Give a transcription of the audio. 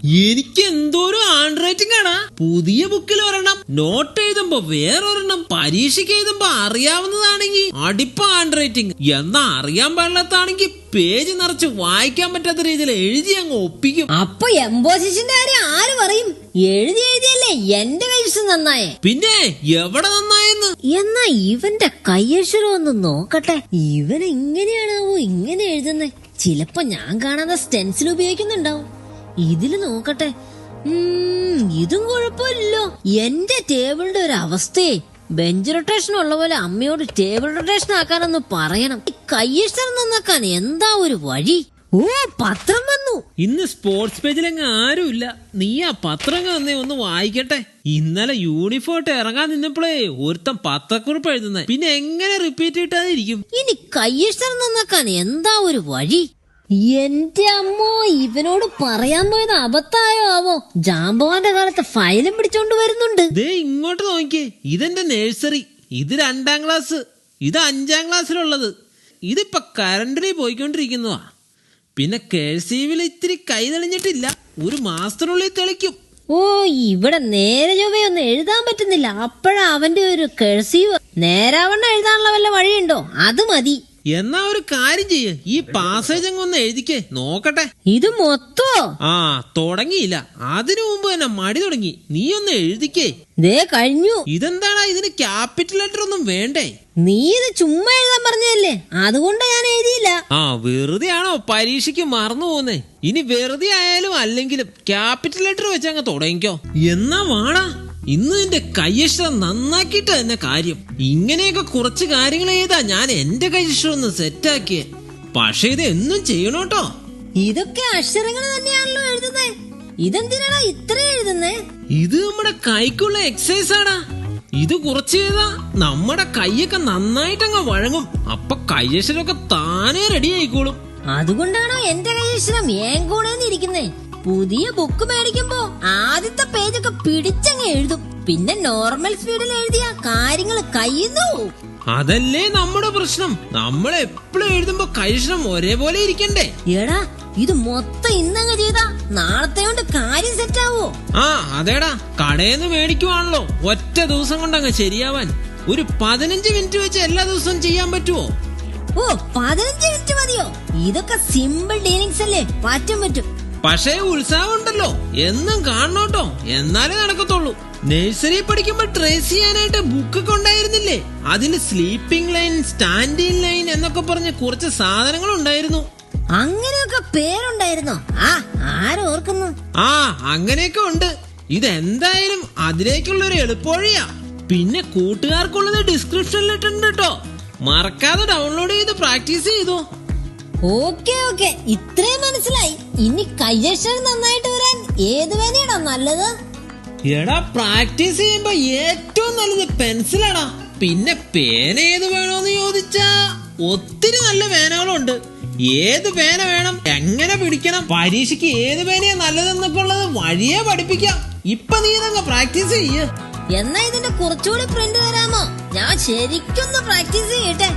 എനിക്ക് എന്തോരം hand writing ആടാ. പുതിയ ബുക്കിൽ ഒരെണ്ണം, നോട്ട് എഴുതുമ്പോ വേറൊരെണ്ണം, പരീക്ഷയ്ക്ക് എഴുതുമ്പോ അറിയാവുന്നതാണെങ്കിൽ അടിപ്പ ഹാൻഡ് റൈറ്റിംഗ്, എന്നാ അറിയാൻ പാടില്ലാത്താണെങ്കിൽ പേജ് നിറച്ച് വായിക്കാൻ പറ്റാത്ത രീതിയിൽ എഴുതി അങ്ങ് ഒപ്പിക്കും. അപ്പൊ എംബോസിഷന്റെ കാര്യം ആര് പറയും? എഴുതിയല്ലേ എന്റെ കൈയ്യക്ഷരം നന്നായേ. പിന്നെ എവിടെ നന്നായെന്ന്? എന്നാ ഇവന്റെ കൈയ്യക്ഷരം ഒന്ന് നോക്കട്ടെ. ഇവൻ ഇങ്ങനെയാണാവോ ഇങ്ങനെ എഴുതുന്നേ? ചിലപ്പോ ഞാൻ കാണാതെ സ്റ്റെൻസിൽ ഉപയോഗിക്കുന്നുണ്ടാവും. ഇതില് നോക്കട്ടെ. ഇതും കുഴപ്പമില്ലല്ലോ. എന്റെ ടേബിളിന്റെ ഒരു അവസ്ഥയെ ബെഞ്ച് റൊട്ടേഷൻ ഉള്ള പോലെ അമ്മയോട് ടേബിൾ റൊട്ടേഷൻ ആക്കാനൊന്ന് പറയണം. കയ്യക്ഷരം നന്നാക്കാൻ എന്താ ഒരു വഴി? ഓ, പത്രം വന്നു. ഇന്ന് സ്പോർട്സ് പേജിലെങ്ങ ആരുമില്ല. നീ ആ പത്രം തന്നെ ഒന്ന് വായിക്കട്ടെ. ഇന്നലെ യൂണിഫോം ഇറങ്ങാൻ നിന്നപ്പോഴേ ഒരുത്തൻ പത്രക്കുറിപ്പ് എഴുതുന്നേ, പിന്നെ എങ്ങനെ റിപ്പീറ്റ് ഇട്ടാതിരിക്കും? ഇനി കയ്യക്ഷരം നന്നാക്കാൻ എന്താ ഒരു വഴി? എന്റെ അമ്മോ, ഇവനോട് പറയാൻ പോയത് അബദ്ധായോ ആവോ? ജാമ്പവാന്റെ കാലത്ത് ഫയലും പിടിച്ചോണ്ട് വരുന്നുണ്ട്. ദേ ഇങ്ങോട്ട് നോക്കിയേ, ഇതെന്റെ നഴ്സറി. ഇത് 2ാം ക്ലാസ്, ഇത് 5ാം ക്ലാസ്സിലുള്ളത്. ഇതിപ്പോ കറണ്ടില് പോയിക്കൊണ്ടിരിക്കുന്നതാ. പിന്നെ കേഴ്സീവിൽ ഇത്തിരി കൈ തെളിഞ്ഞിട്ടില്ല, ഒരു മാസത്തിനുള്ളിൽ തെളിക്കും. ഓ, ഇവിടെ നേരെ ചൊവ്വയൊന്നും എഴുതാൻ പറ്റുന്നില്ല. അപ്പോഴാ അവന്റെ ഒരു കേഴ്സീവ്. നേരാവണ്ണം എഴുതാനുള്ള വല്ല വഴിയുണ്ടോ? അത് മതി. എന്നാ ഒരു കാര്യം ചെയ്യ്, ഈ പാസേജ് അങ്ങൊന്ന് എഴുതിക്കേ, നോക്കട്ടെ. ഇത് മൊത്തോ? ആ, തുടങ്ങിയില്ല, അതിനു മുമ്പ് തന്നെ മടി തുടങ്ങി. നീ ഒന്ന് എഴുതിക്കേ. ദേ കഴിഞ്ഞു. ഇതെന്താടാ, ഇതിന് ക്യാപിറ്റൽ ലെറ്റർ ഒന്നും വേണ്ടേ? നീ ഇത് ചുമ്മാ എഴുതാൻ പറഞ്ഞതല്ലേ, അതുകൊണ്ട് ഞാൻ എഴുതിയില്ല. ആ, വെറുതെ ആണോ പരീക്ഷയ്ക്ക് മറന്നു പോന്നേ? ഇനി വെറുതെ ആയാലും അല്ലെങ്കിലും ക്യാപിറ്റൽ ലെറ്റർ വെച്ച് അങ്ങ് തുടങ്ങിക്കോ. എന്നാ വാടാ, ഇന്ന് നിന്റെ കയ്യക്ഷരം നന്നാക്കിയിട്ട് തന്നെ കാര്യം. ഇങ്ങനെയൊക്കെ കുറച്ച് കാര്യങ്ങൾ ചെയ്താ ഞാൻ എന്റെ കയ്യക്ഷരം ഒന്ന് സെറ്റാക്കിയേ. പക്ഷെ ഇത് എന്നും ചെയ്യണോട്ടോ. ഇതൊക്കെ അക്ഷരങ്ങൾ തന്നെയാണല്ലോ എഴുതുന്നേ. ഇതെന്തിനാടാ ഇത്ര എഴുതുന്നേ? ഇത് നമ്മുടെ കൈക്കുള്ള എക്സസൈസ് ആടാ. ഇത് കുറച്ച് ചെയ്താ നമ്മുടെ കൈയൊക്കെ നന്നായിട്ടങ്ങ് വഴങ്ങും. അപ്പൊ കയ്യക്ഷരമൊക്കെ താനേ റെഡി ആയിക്കോളും. അതുകൊണ്ടാണോ എന്റെ കയ്യക്ഷരം ഏങ്കോണേന്ന് ഇരിക്കുന്നേ? പുതിയ ബുക്ക് മേടിക്കുമ്പോ ആദ്യത്തെ പേജൊക്കെ പിടിച്ചങ്ങ് എഴുതും. പിന്നെ നോർമൽ സ്പീഡിൽ എഴുതിയ കാര്യങ്ങൾ കയ്യുന്നു. അതല്ലേ നമ്മുടെ പ്രശ്നം. നമ്മൾ എപ്പോഴും എഴുതുമ്പോ കയ്യക്ഷരം ഒരേപോലെ ഇരിക്കണ്ടേ? എടാ, ഇത് മൊത്തം ഇന്നങ്ങ് ചെയ്താ നാളത്തെ കൊണ്ട് കാര്യം സെറ്റാവോ? ആ, അതേടാ, കടയിന്ന് മേടിക്കുവാണല്ലോ. ഒറ്റ ദിവസം കൊണ്ടങ്ങ് ശരിയാവാൻ. ഒരു 15 മിനിറ്റ് വെച്ച് എല്ലാ ദിവസവും ചെയ്യാൻ പറ്റുമോ? ഓ, 15 മിനിറ്റ് മതിയോ? ഇതൊക്കെ സിമ്പിൾ ഡീലിങ്സ് അല്ലേ, പറ്റും. പക്ഷേ ഉത്സാഹം ഉണ്ടല്ലോ, എന്നും കാണണോട്ടോ, എന്നാലേ നടക്കത്തുള്ളൂ. നഴ്സറി പഠിക്കുമ്പോ ട്രേസ് ചെയ്യാനായിട്ട് ബുക്കൊക്കെ ഉണ്ടായിരുന്നില്ലേ? അതിന് സ്ലീപ്പിംഗ് ലൈൻ, സ്റ്റാൻഡിംഗ് ലൈൻ എന്നൊക്കെ പറഞ്ഞ് കുറച്ച് സാധനങ്ങൾ ഉണ്ടായിരുന്നു. അങ്ങനെയൊക്കെ പേരുണ്ടായിരുന്നോ? ആ, ആരോർക്കുന്നു? ആ, അങ്ങനെയൊക്കെ ഉണ്ട്. ഇതെന്തായാലും അതിലേക്കുള്ള ഒരു എളുപ്പവഴിയാ. പിന്നെ കൂട്ടുകാർക്കുള്ളത് ഡിസ്ക്രിപ്ഷനിൽ ഇട്ടിട്ടുണ്ട് കേട്ടോ. മറക്കാതെ ഡൗൺലോഡ് ചെയ്ത് പ്രാക്ടീസ് ചെയ്തോ. ഓക്കെ, ഇത്രയും മനസ്സിലായി. ഇനി കയ്യക്ഷരം നന്നായിട്ട് വരാൻ ഏത് പേനയാണോ നല്ലത്? എടാ, പ്രാക്ടീസ് ചെയ്യുമ്പോ ഏറ്റവും നല്ലത് പെൻസിലാടാ. പിന്നെ പേന ഏത് വേണോന്ന് ചോദിച്ചാ ഒത്തിരി നല്ല പേനകളുണ്ട്. ഏത് പേന വേണം, എങ്ങനെ പിടിക്കണം, പരീക്ഷയ്ക്ക് ഏത് പേനയാ നല്ലതെന്നൊക്കെ ഉള്ളത് വഴിയെ പഠിപ്പിക്കാം. ഇപ്പൊ നീ ഇതങ്ങ് പ്രാക്ടീസ് ചെയ്യ്. എന്നാ ഇതിന്റെ കുറച്ചുകൂടി പ്രിന്റ് തരാമോ? ഞാൻ ശരിക്കൊന്ന് പ്രാക്ടീസ് ചെയ്യട്ടെ.